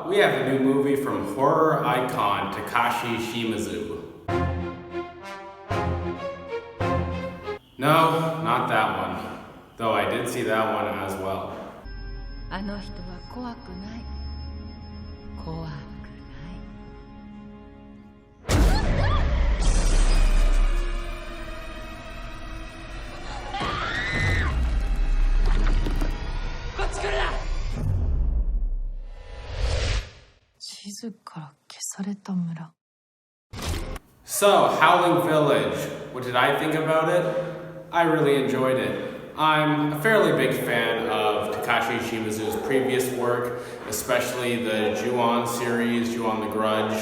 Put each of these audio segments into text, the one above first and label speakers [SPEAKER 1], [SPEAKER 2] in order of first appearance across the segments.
[SPEAKER 1] we have a new movie from horror icon Takashi Shimizu. No, not that one. Though I did see that one as well.
[SPEAKER 2] あの人は怖くない。怖くない。こっち来るな。地図から消された村。
[SPEAKER 1] So, Howling Village. What did I think about it? I really enjoyed it. I'm a fairly big fan of Takashi Shimizu's previous work, especially the Ju-On series, Ju-On the Grudge,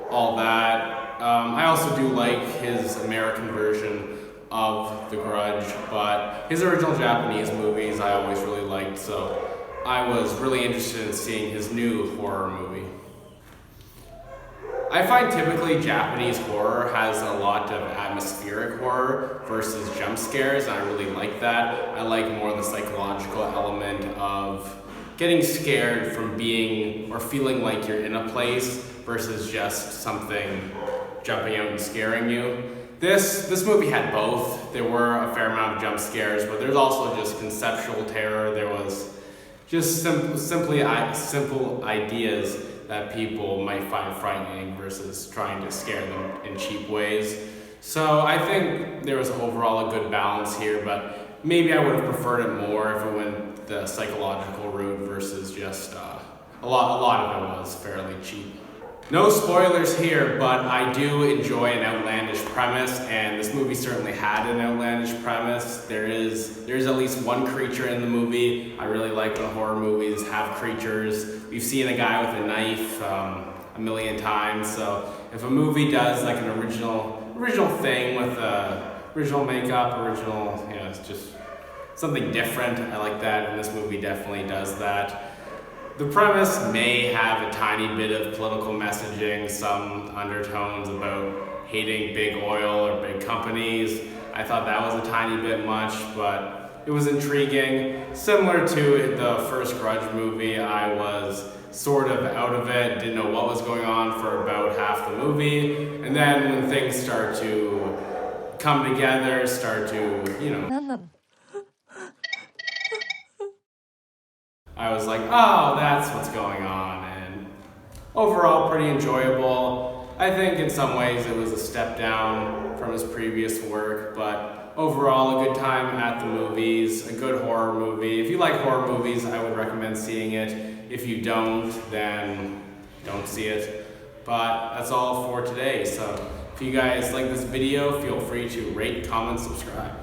[SPEAKER 1] all that. I also do like his American version of The Grudge, but his original Japanese movies I always really liked, so I was really interested in seeing his new horror movie. I find typically Japanese horror has a lot of atmospheric horror versus jump scares, and I really like that. I like more the psychological element of getting scared from being or feeling like you're in a place versus just something jumping out and scaring you. This movie had both. There were a fair amount of jump scares, but there's also just conceptual terror. There was just simple ideas that people might find frightening versus trying to scare them in cheap ways. So I think there was overall a good balance here, but maybe I would have preferred it more if it went the psychological route versus just a lot of it was fairly cheap. No spoilers here, but I do enjoy an outlandish premise, and this movie certainly had an outlandish premise. There's at least one creature in the movie. I really like when horror movies have creatures. We've seen a guy with a knife a million times, so if a movie does like an original thing with original makeup, it's just something different, I like that, and this movie definitely does that. The premise may have a tiny bit of political messaging, some undertones about hating big oil or big companies. I thought that was a tiny bit much, but it was intriguing. Similar to the first Grudge movie, I was sort of out of it, didn't know what was going on for about half the movie. And then when things start to come together, I was like, oh, that's what's going on, and overall pretty enjoyable. I think in some ways it was a step down from his previous work, but overall a good time at the movies, a good horror movie. If you like horror movies, I would recommend seeing it. If you don't, then don't see it. But that's all for today, so if you guys like this video, feel free to rate, comment, subscribe.